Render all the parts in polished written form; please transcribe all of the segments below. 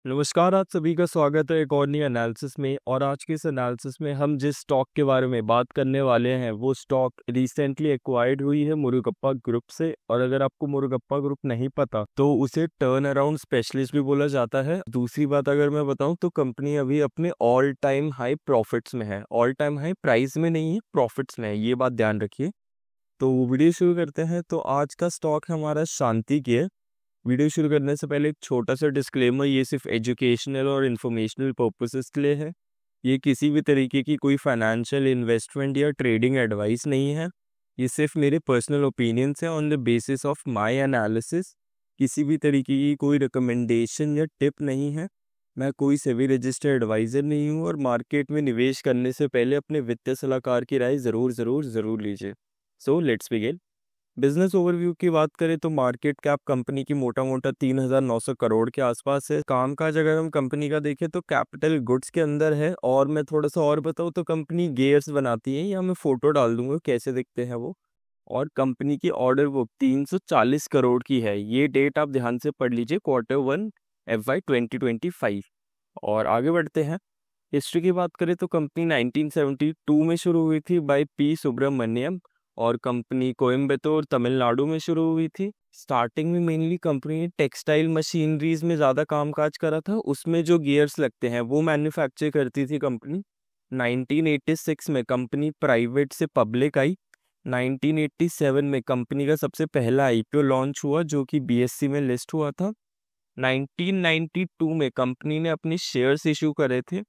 नमस्कार, आप सभी का स्वागत है एक और नई एनालिसिस में। और आज के इस एनालिसिस में हम जिस स्टॉक के बारे में बात करने वाले हैं वो स्टॉक रिसेंटली एक्वायर्ड हुई है मुरुगप्पा ग्रुप से। और अगर आपको मुरुगप्पा ग्रुप नहीं पता तो उसे टर्न अराउंड स्पेशलिस्ट भी बोला जाता है। दूसरी बात अगर मैं बताऊं तो कंपनी अभी अपने ऑल टाइम हाई प्रॉफिट्स में है, ऑल टाइम हाई प्राइस में नहीं है, प्रॉफिट्स में है, ये बात ध्यान रखिए। तो वीडियो शुरू करते हैं। तो आज का स्टॉक है हमारा शांति केयर। वीडियो शुरू करने से पहले एक छोटा सा डिस्क्लेमर, ये सिर्फ एजुकेशनल और इन्फॉर्मेशनल पर्पसेस के लिए है। ये किसी भी तरीके की कोई फाइनेंशियल इन्वेस्टमेंट या ट्रेडिंग एडवाइस नहीं है। ये सिर्फ मेरे पर्सनल ओपिनियंस हैं on the basis of my analysis. किसी भी तरीके की कोई रिकमेंडेशन या टिप नहीं है। मैं कोई सेबी रजिस्टर्ड एडवाइज़र नहीं हूँ। और मार्केट में निवेश करने से पहले अपने वित्तीय सलाहकार की राय ज़रूर लीजिए। So let's begin. Business overview की बात करें तो मार्केट कैप कंपनी की मोटा मोटा 3,900 करोड़ के आसपास है। कामकाज अगर हम कंपनी का देखें तो कैपिटल गुड्स के अंदर है। और मैं थोड़ा सा और बताऊँ तो कंपनी गियर्स बनाती है, या मैं फोटो डाल दूंगा कैसे दिखते हैं वो। और कंपनी की ऑर्डर बुक 340 करोड़ की है। ये डेट आप ध्यान से पढ़ लीजिए, Q1 FY 2025। और आगे बढ़ते हैं। हिस्ट्री की बात करें तो कंपनी 1972 में शुरू हुई थी बाय पी सुब्रमण्यम। और कंपनी कोयम्बतूर तमिलनाडु में शुरू हुई थी। स्टार्टिंग में मेनली कंपनी ने टेक्सटाइल मशीनरीज में ज़्यादा कामकाज करा था, उसमें जो गियर्स लगते हैं वो मैन्युफैक्चर करती थी कंपनी। 1986 में कंपनी प्राइवेट से पब्लिक आई। 1987 में कंपनी का सबसे पहला आईपीओ लॉन्च हुआ जो कि बीएससी में लिस्ट हुआ था। 1992 में कंपनी ने अपने शेयर्स इशू करे थे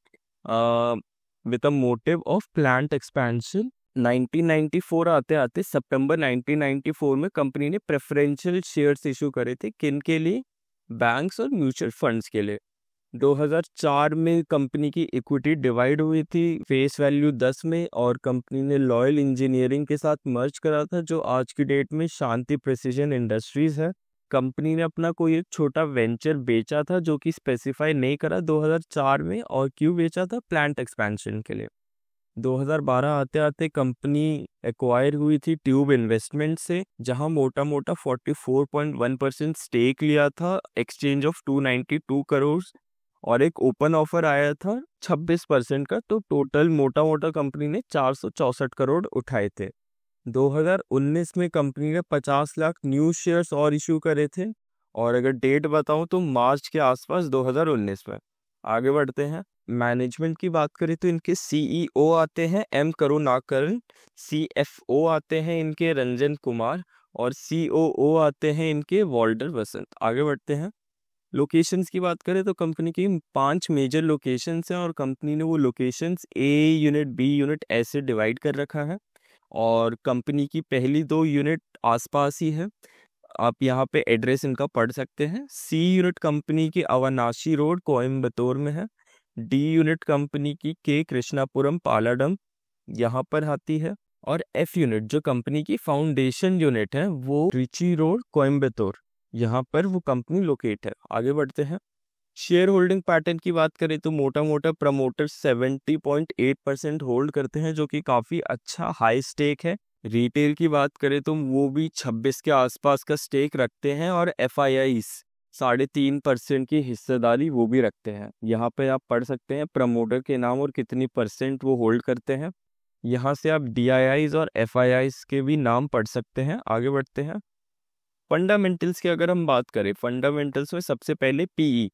with a motive of plant expansion. 1994 आते आते सितंबर 1994 में कंपनी ने प्रेफरेंशियल शेयर्स इशू करे थे। किन के लिए? बैंक्स और म्यूचुअल फंड्स के लिए। 2004 में कंपनी की इक्विटी डिवाइड हुई थी फेस वैल्यू 10 में। और कंपनी ने लॉयल इंजीनियरिंग के साथ मर्ज करा था जो आज की डेट में शांति प्रिसीजन इंडस्ट्रीज है। कंपनी ने अपना कोई एक छोटा वेंचर बेचा था जो कि स्पेसिफाई नहीं करा 2004 में। और क्यों बेचा था? प्लांट एक्सपेंशन के लिए। 2012 आते आते कंपनी एक्वायर हुई थी ट्यूब इन्वेस्टमेंट से, जहां मोटा मोटा 44.1% स्टेक लिया था एक्सचेंज ऑफ 292 करोड़। और एक ओपन ऑफर आया था 26% का। तो टोटल मोटा मोटा कंपनी ने 464 करोड़ उठाए थे। 2019 में कंपनी ने 50 लाख न्यू शेयर्स और इशू करे थे। और अगर डेट बताऊं तो मार्च के आसपास 2019 में। आगे बढ़ते हैं। मैनेजमेंट की बात करें तो इनके सीईओ आते हैं एम करुणाकरन। सीएफओ आते हैं इनके रंजन कुमार। और सीओओ आते हैं इनके वॉल्टर वसंत। आगे बढ़ते हैं। लोकेशंस की बात करें तो कंपनी की 5 मेजर लोकेशंस हैं। और कंपनी ने वो locations a unit B unit ऐसे डिवाइड कर रखा है। और कंपनी की पहली 2 यूनिट आसपास ही है। आप यहाँ पे एड्रेस इनका पढ़ सकते हैं। सी यूनिट कंपनी की अवनाशी रोड कोयम्बतूर में है। डी यूनिट कंपनी की के कृष्णापुरम पालाडम यहाँ पर आती है। और एफ यूनिट जो कंपनी की फाउंडेशन यूनिट है वो ट्रिची रोड कोयम्बतूर, यहाँ पर वो कंपनी लोकेट है। आगे बढ़ते हैं। शेयर होल्डिंग पैटर्न की बात करें तो मोटा मोटा प्रमोटर 70.8% होल्ड करते हैं जो कि काफ़ी अच्छा हाई स्टेक है। रिटेल की बात करें तो वो भी 26 के आसपास का स्टेक रखते हैं। और FIIs 3.5% की हिस्सेदारी वो भी रखते हैं। यहाँ पे आप पढ़ सकते हैं प्रमोटर के नाम और कितनी परसेंट वो होल्ड करते हैं। यहाँ से आप DIIs और FIIs के भी नाम पढ़ सकते हैं। आगे बढ़ते हैं। फंडामेंटल्स की अगर हम बात करें, फंडामेंटल्स में सबसे पहले PE।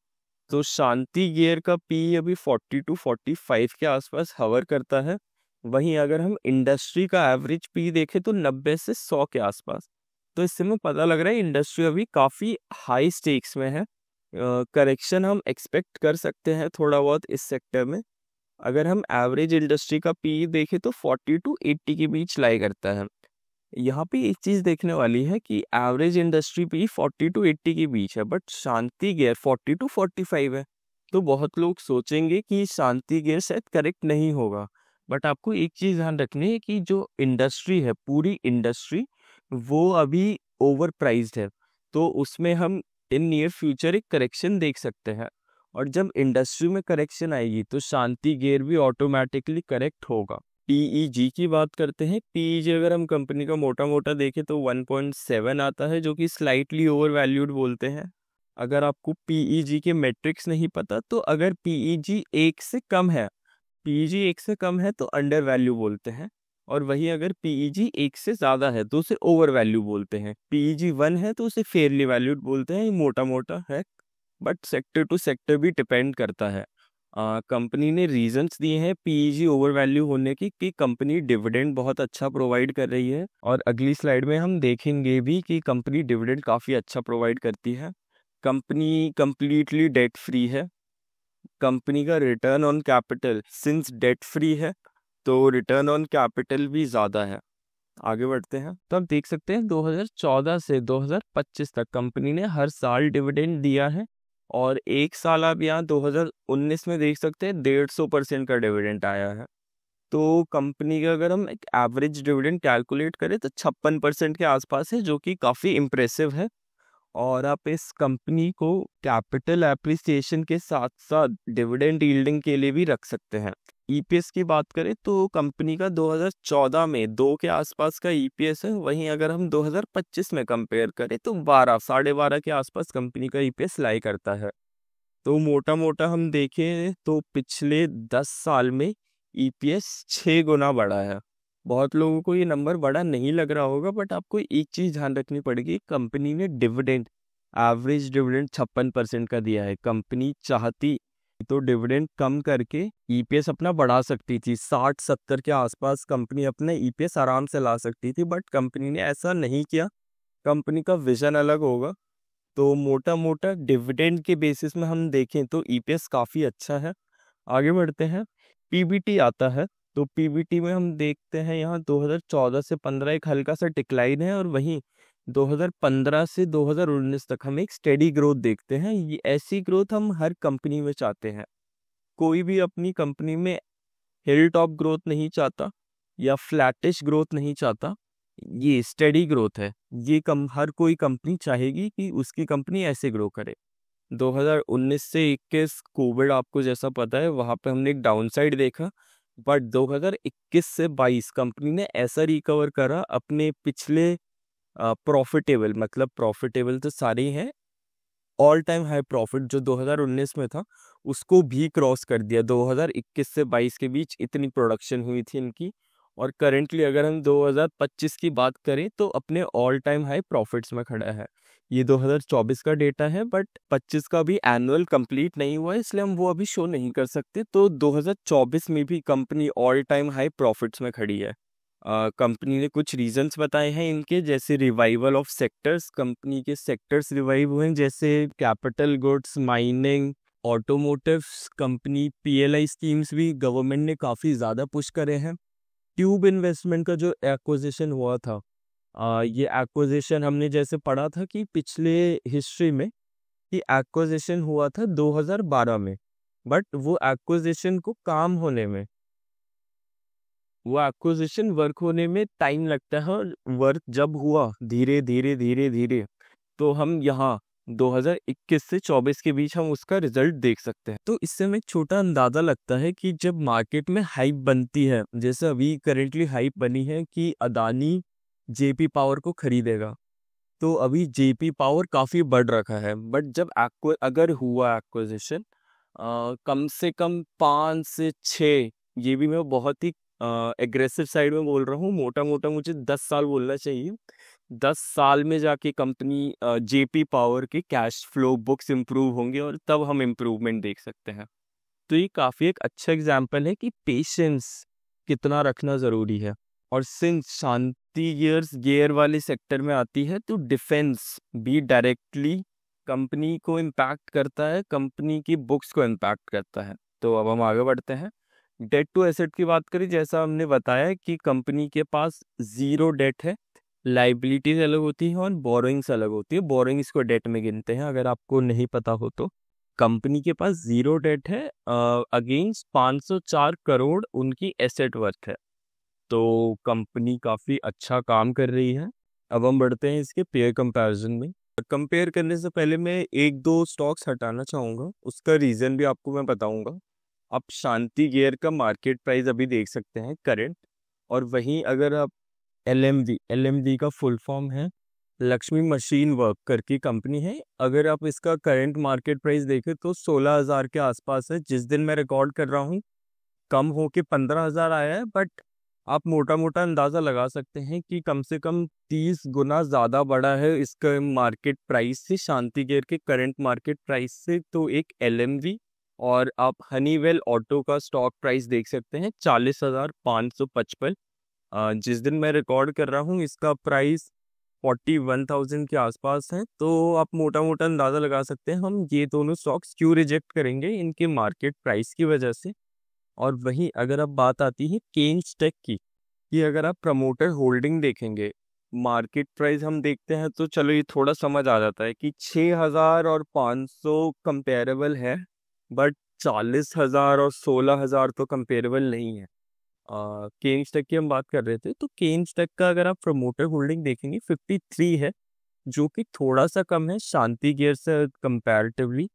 तो शांति गियर का PE अभी 40 to 45 के आसपास हवर करता है। वहीं अगर हम इंडस्ट्री का एवरेज PE देखें तो 90 से 100 के आसपास। तो इससे हमें पता लग रहा है इंडस्ट्री अभी काफ़ी हाई स्टेक्स में है। करेक्शन हम एक्सपेक्ट कर सकते हैं थोड़ा बहुत इस सेक्टर में। अगर हम एवरेज इंडस्ट्री का PE देखें तो 40 to 80 के बीच लाई करता है। यहाँ पे एक चीज देखने वाली है कि एवरेज इंडस्ट्री पे 40 to 80 के बीच है, बट शांति गियर 40 to 45 है। तो बहुत लोग सोचेंगे कि शांति गियर शायद करेक्ट नहीं होगा। बट आपको एक चीज ध्यान रखनी है कि जो इंडस्ट्री है, पूरी इंडस्ट्री वो अभी ओवर प्राइस्ड है। तो उसमें हम इन नियर फ्यूचर एक करेक्शन देख सकते हैं। और जब इंडस्ट्री में करेक्शन आएगी तो शांति गियर भी ऑटोमेटिकली करेक्ट होगा। PEG की बात करते हैं। PEG अगर हम कंपनी का मोटा मोटा देखें तो 1.7 आता है जो कि स्लाइटली ओवर वैल्यूड बोलते हैं। अगर आपको पीईजी के मैट्रिक्स नहीं पता, तो अगर पीईजी 1 से कम है, पीईजी 1 से कम है तो अंडर वैल्यू बोलते हैं, और वही अगर पीईजी 1 से ज़्यादा है तो उसे ओवर वैल्यू बोलते हैं। पीईजी 1 है तो उसे फेयरली वैल्यूड बोलते हैं। ये मोटा मोटा है, बट सेक्टर टू सेक्टर भी डिपेंड करता है। कंपनी ने रीजंस दिए हैं पीईजी ओवर वैल्यू होने की, कि कंपनी डिविडेंड बहुत अच्छा प्रोवाइड कर रही है, और अगली स्लाइड में हम देखेंगे भी कि कंपनी डिविडेंड काफ़ी अच्छा प्रोवाइड करती है। कंपनी कंप्लीटली डेट फ्री है। कंपनी का return on capital since debt free है तो रिटर्न ऑन कैपिटल भी ज़्यादा है। आगे बढ़ते हैं तो आप देख सकते हैं 2014 से 2025 तक कंपनी ने हर साल डिविडेंड दिया है, और एक साल आप यहाँ 2019 में देख सकते हैं 150% का डिविडेंड आया है। तो कंपनी का अगर हम एक एवरेज डिविडेंड कैलकुलेट करें तो 56% के आसपास है, जो कि काफ़ी इम्प्रेसिव है। और आप इस कंपनी को कैपिटल एप्रिसिएशन के साथ साथ डिविडेंड यील्डिंग के लिए भी रख सकते हैं। ईपीएस की बात करें तो कंपनी का 2014 में 2 के आसपास का ईपीएस है, वहीं अगर हम 2025 में कंपेयर करें तो 12 साढ़े 12 के आसपास कंपनी का ईपीएस लाई करता है। तो मोटा मोटा हम देखें तो पिछले 10 साल में ईपीएस 6 गुना बढ़ा है। बहुत लोगों को ये नंबर बड़ा नहीं लग रहा होगा, बट आपको एक चीज़ ध्यान रखनी पड़ेगी, कंपनी ने डिविडेंड एवरेज डिविडेंड 56% का दिया है। कंपनी चाहती तो डिविडेंड कम करके ईपीएस अपना बढ़ा सकती थी, 60-70 के आसपास कंपनी अपने ईपीएस आराम से ला सकती थी, बट कंपनी ने ऐसा नहीं किया। कंपनी का विजन अलग होगा। तो मोटा मोटा डिविडेंड के बेसिस में हम देखें तो ईपीएस काफ़ी अच्छा है। आगे बढ़ते हैं, पीबीटी आता है। तो पीबीटी में हम देखते हैं यहाँ 2014 से 15 एक हल्का सा डिक्लाइन है, और वहीं 2015 से 2019 तक हम एक स्टेडी ग्रोथ देखते हैं। ये ऐसी ग्रोथ हम हर कंपनी में चाहते हैं। कोई भी अपनी कंपनी में हिल टॉप ग्रोथ नहीं चाहता या फ्लैटिश ग्रोथ नहीं चाहता, ये स्टेडी ग्रोथ है। ये हर कोई कंपनी चाहेगी कि उसकी कंपनी ऐसे ग्रो करे। 2019 से 21 कोविड आपको जैसा पता है, वहाँ पे हमने एक डाउनसाइड देखा, बट 2021 से 22 कंपनी ने ऐसा रिकवर करा अपने पिछले प्रॉफिटेबल, मतलब प्रॉफिटेबल तो सारे ही हैं, ऑल टाइम हाई प्रॉफिट जो 2019 में था उसको भी क्रॉस कर दिया। 2021 से 22 के बीच इतनी प्रोडक्शन हुई थी इनकी, और करेंटली अगर हम 2025 की बात करें तो अपने ऑल टाइम हाई प्रॉफिट्स में खड़ा है। ये 2024 का डेटा है, बट 25 का भी एनुअल कंप्लीट नहीं हुआ है, इसलिए हम वो अभी शो नहीं कर सकते। तो 2024 में भी company all time high profits में खड़ी है। कंपनी ने कुछ रीजंस बताए हैं इनके, जैसे रिवाइवल ऑफ सेक्टर्स। कंपनी के सेक्टर्स रिवाइव हुए हैं, जैसे capital goods, mining, automotives. Company PLI schemes भी गवर्नमेंट ने काफ़ी ज़्यादा पुश करे हैं। ट्यूब इन्वेस्टमेंट का जो एक्विजिशन हुआ था, ये एक्विजिशन हमने जैसे पढ़ा था कि पिछले हिस्ट्री में ये एक्विजिशन हुआ था 2012 में, बट वो एक्विजिशन वर्क होने में टाइम लगता है, और वर्क जब हुआ धीरे धीरे धीरे धीरे, तो हम यहाँ 2021 से 24 के बीच हम उसका रिजल्ट देख सकते हैं। तो इससे हमें एक छोटा अंदाजा लगता है कि जब मार्केट में हाइप बनती है, जैसे अभी करेंटली हाइप बनी है कि अदानी जेपी पावर को खरीदेगा, तो अभी जेपी पावर काफ़ी बढ़ रखा है। बट जब अगर हुआ एक्विजिशन, कम से कम 5 से 6, ये भी मैं बहुत ही एग्रेसिव साइड में बोल रहा हूँ, मोटा मोटा मुझे 10 साल बोलना चाहिए। 10 साल में जाके कंपनी जेपी पावर के कैश फ्लो बुक्स इम्प्रूव होंगे, और तब हम इम्प्रूवमेंट देख सकते हैं। तो ये काफ़ी एक अच्छा एग्जाम्पल है कि पेशेंस कितना रखना ज़रूरी है। और सिंस शांति गियर वाले सेक्टर में आती है, तो डिफेंस भी डायरेक्टली कंपनी को इम्पैक्ट करता है, कंपनी की बुक्स को इम्पैक्ट करता है। तो अब हम आगे बढ़ते हैं, डेट टू एसेट की बात करें। जैसा हमने बताया कि कंपनी के पास ज़ीरो डेट है, लाइबिलिटीज अलग होती है और बोरोइंग्स अलग होती है। बोरोइंग्स को डेट में गिनते हैं, अगर आपको नहीं पता हो तो। कंपनी के पास ज़ीरो डेट है, अगेंस्ट 504 करोड़ उनकी एसेट वर्थ है। तो कंपनी काफ़ी अच्छा काम कर रही है। अब हम बढ़ते हैं इसके पेयर कंपैरिजन में। कंपेयर करने से पहले मैं एक दो स्टॉक्स हटाना चाहूँगा, उसका रीज़न भी आपको मैं बताऊँगा। आप शांति गियर का मार्केट प्राइस अभी देख सकते हैं करंट, और वहीं अगर आप एल एम डी का फुल फॉर्म है लक्ष्मी मशीन वर्क करके कंपनी है। अगर आप इसका करंट मार्केट प्राइस देखें तो 16,000 के आसपास है। जिस दिन मैं रिकॉर्ड कर रहा हूँ कम हो के 15,000 आया है, बट आप मोटा मोटा अंदाज़ा लगा सकते हैं कि कम से कम 30 गुना ज़्यादा बड़ा है इसका मार्केट प्राइस से, शांति गेयर के करंट मार्केट प्राइस से। तो एक एलएमवी और आप हनीवेल ऑटो का स्टॉक प्राइस देख सकते हैं 40,555। जिस दिन मैं रिकॉर्ड कर रहा हूँ इसका प्राइस 41,000 के आसपास है। तो आप मोटा मोटा अंदाज़ा लगा सकते हैं हम ये दोनों स्टॉक्स क्यों रिजेक्ट करेंगे, इनके मार्केट प्राइस की वजह से। और वहीं अगर अब बात आती है केन्स टेक की, कि अगर आप प्रमोटर होल्डिंग देखेंगे, मार्केट प्राइस हम देखते हैं तो चलो ये थोड़ा समझ आ जाता है कि 6,000 और 500 कंपेरेबल है, बट 40,000 और 16,000 तो कंपेरेबल नहीं है। केन्स टेक की हम बात कर रहे थे, तो केन्स टेक का अगर आप प्रमोटर होल्डिंग देखेंगे 53 है, जो कि थोड़ा सा कम है शांति गियर से कंपैरेटिवली।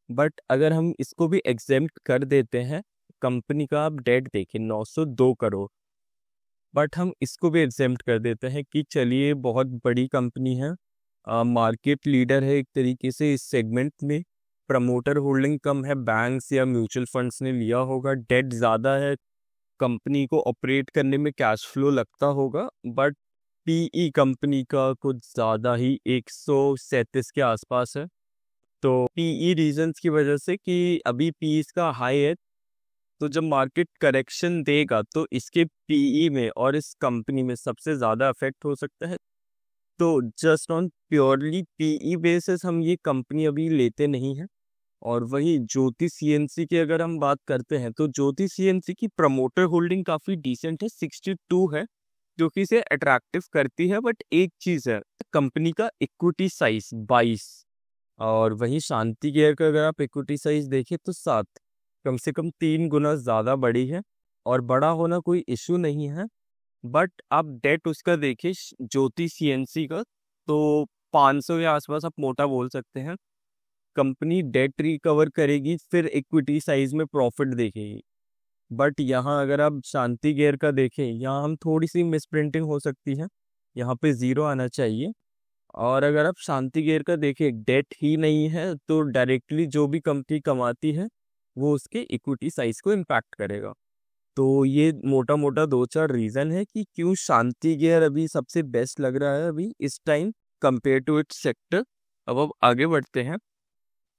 बट अगर हम इसको भी एग्जेम्प्ट कर देते हैं, कंपनी का आप डेट देखें 902 करोड़, बट हम इसको भी एग्जेम्प्ट कर देते हैं कि चलिए बहुत बड़ी कंपनी है, मार्केट लीडर है एक तरीके से इस सेगमेंट में, प्रमोटर होल्डिंग कम है, बैंक्स या म्यूचुअल फंड्स ने लिया होगा, डेट ज़्यादा है, कंपनी को ऑपरेट करने में कैश फ्लो लगता होगा, बट पीई कंपनी का कुछ ज़्यादा ही 137 के आसपास है। तो पीई रीजंस की वजह से कि अभी पी इसका हाई है, तो जब मार्केट करेक्शन देगा तो इसके पीई में और इस कंपनी में सबसे ज़्यादा इफेक्ट हो सकता है। तो just on purely PE basis हम ये कंपनी अभी लेते नहीं हैं। और वही ज्योति सीएनसी की अगर हम बात करते हैं तो ज्योति सीएनसी की प्रमोटर होल्डिंग काफ़ी डिसेंट है, 62 है, जो कि इसे अट्रैक्टिव करती है। बट एक चीज़ है, कंपनी का इक्विटी साइज 22, और वहीं शांति गियर का अगर आप इक्विटी साइज देखें तो 7, कम से कम 3 गुना ज़्यादा बड़ी है। और बड़ा होना कोई इशू नहीं है, बट आप डेट उसका देखिए ज्योति सीएनसी का, तो 500 के आसपास आप मोटा बोल सकते हैं। कंपनी डेट रिकवर करेगी फिर इक्विटी साइज में प्रॉफिट देखेगी। बट यहाँ अगर आप शांति गियर का देखें, यहाँ हम थोड़ी सी मिसप्रिंटिंग हो सकती है, यहाँ पे ज़ीरो आना चाहिए। और अगर आप शांति गियर का देखें, डेट ही नहीं है, तो डायरेक्टली जो भी कंपनी कमाती है वो उसके इक्विटी साइज को इम्पैक्ट करेगा। तो ये मोटा मोटा 2-4 रीज़न है कि क्यों शांति गियर अभी सबसे बेस्ट लग रहा है अभी इस time compare to its sector. अब आगे बढ़ते हैं।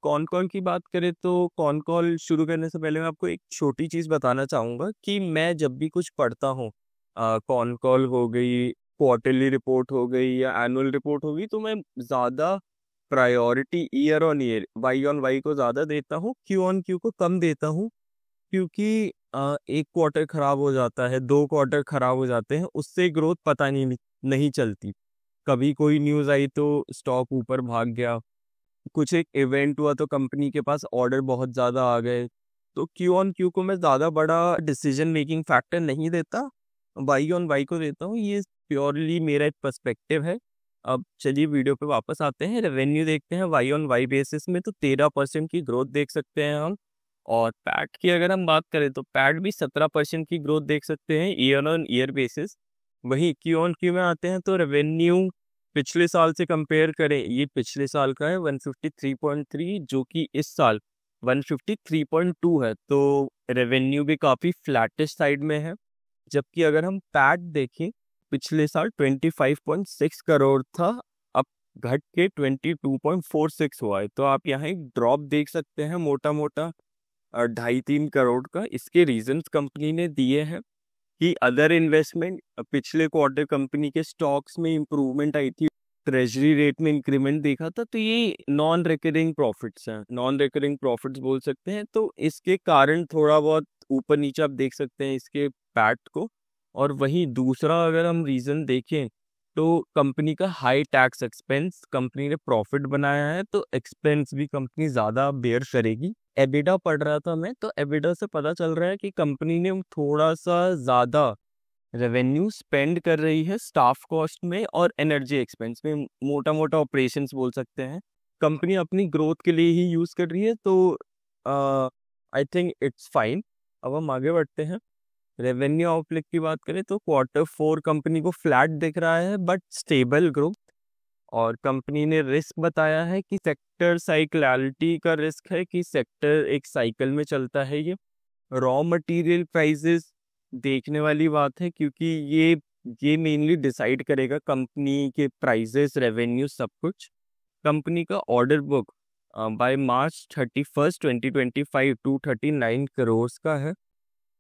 कौन कॉल की बात करें तो कौन कॉल शुरू करने से पहले मैं आपको एक छोटी चीज़ बताना चाहूँगा कि मैं जब भी कुछ पढ़ता हूँ, कौन कॉल हो गई, क्वार्टरली रिपोर्ट हो गई या एनुअल रिपोर्ट हो गई, तो मैं ज़्यादा priority year on year, Y on Y को ज़्यादा देता हूँ, क्यू ऑन क्यू को कम देता हूँ। क्योंकि एक क्वार्टर खराब हो जाता है, 2 क्वार्टर खराब हो जाते हैं, उससे ग्रोथ पता नहीं चलती। कभी कोई न्यूज़ आई तो स्टॉक ऊपर भाग गया, कुछ एक इवेंट हुआ तो कंपनी के पास ऑर्डर बहुत ज़्यादा आ गए। तो क्यू ऑन क्यू को मैं ज़्यादा बड़ा डिसीजन मेकिंग फैक्टर नहीं देता, वाई ऑन वाई को देता हूँ। ये प्योरली मेरा एक पर्सपेक्टिव है। अब चलिए वीडियो पे वापस आते हैं, रेवेन्यू देखते हैं। वाई ऑन वाई बेसिस में तो 13% की ग्रोथ देख सकते हैं हम। और पैट की अगर हम बात करें तो पैट भी 17% की ग्रोथ देख सकते हैं ईयर ऑन ईयर बेसिस। वहीं क्यू ऑन क्यू में आते हैं तो रेवेन्यू पिछले साल से कंपेयर करें, ये पिछले साल का है 153.3, जो कि इस साल 153.2 है। तो रेवेन्यू भी काफ़ी फ्लैटिश साइड में है। जबकि अगर हम पैट देखें, पिछले साल 25.6 करोड़ था, अब घट के 22.46 हुआ है। तो आप यहाँ एक ड्रॉप देख सकते हैं मोटा मोटा 2.5-3 करोड़ का। इसके रीजंस कंपनी ने दिए हैं कि अदर इन्वेस्टमेंट, पिछले क्वार्टर कंपनी के स्टॉक्स में इंप्रूवमेंट आई थी, ट्रेजरी रेट में इंक्रीमेंट देखा था। तो ये नॉन रिकरिंग प्रॉफिट्स हैं, नॉन रिकरिंग प्रॉफिट्स बोल सकते हैं। तो इसके कारण थोड़ा बहुत ऊपर नीचे आप देख सकते हैं इसके पैट को। और वहीं दूसरा अगर हम रीज़न देखें तो कंपनी का हाई टैक्स एक्सपेंस, कंपनी ने प्रॉफिट बनाया है तो एक्सपेंस भी कंपनी ज़्यादा बेयर करेगी। एबिडा पढ़ रहा था मैं, तो एबिडा से पता चल रहा है कि कंपनी ने थोड़ा सा ज़्यादा रेवेन्यू स्पेंड कर रही है स्टाफ कॉस्ट में और एनर्जी एक्सपेंस में, मोटा मोटा ऑपरेशंस बोल सकते हैं। कंपनी अपनी ग्रोथ के लिए ही यूज़ कर रही है, तो आई थिंक इट्स फाइन। अब हम आगे बढ़ते हैं। रेवेन्यू आउटलुक की बात करें तो क्वार्टर 4 कंपनी को फ्लैट दिख रहा है, बट स्टेबल ग्रोथ। और कंपनी ने रिस्क बताया है कि सेक्टर साइक्लिटी का रिस्क है कि सेक्टर एक साइकिल में चलता है। ये रॉ मटेरियल प्राइसेस देखने वाली बात है, क्योंकि ये मेनली डिसाइड करेगा कंपनी के प्राइसेस, रेवेन्यू, सब कुछ। कंपनी का order book by March 31 2025 239 crore का है।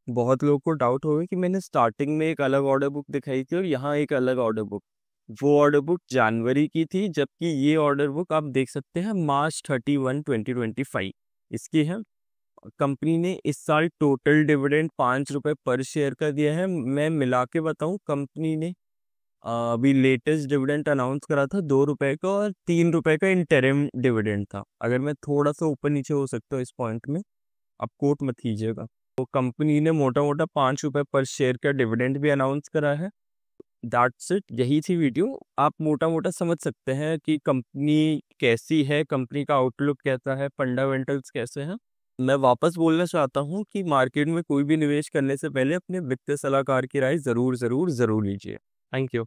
बहुत लोगों को डाउट होगा कि मैंने स्टार्टिंग में एक अलग ऑर्डर बुक दिखाई थी और यहाँ एक अलग ऑर्डर बुक। वो ऑर्डर बुक जनवरी की थी, जबकि ये ऑर्डर बुक आप देख सकते हैं मार्च 31 2025 इसकी है। कंपनी ने इस साल टोटल डिविडेंड 5 रुपये पर शेयर का दिया है। मैं मिला के बताऊँ, कंपनी ने अभी लेटेस्ट डिविडेंड अनाउंस करा था 2 रुपये का, और 3 रुपये का इंटरिम डिविडेंड था। अगर मैं थोड़ा सा ऊपर नीचे हो सकता हूँ इस पॉइंट में, आप कोट मत कीजिएगा। तो कंपनी ने मोटा मोटा 5 रुपये पर शेयर का डिविडेंड भी अनाउंस करा है। दैट्स इट, यही थी वीडियो। आप मोटा मोटा समझ सकते हैं कि कंपनी कैसी है, कंपनी का आउटलुक कैसा है, फंडामेंटल्स कैसे हैं। मैं वापस बोलना चाहता हूँ कि मार्केट में कोई भी निवेश करने से पहले अपने वित्तीय सलाहकार की राय ज़रूर ज़रूर ज़रूर लीजिए। Thank you.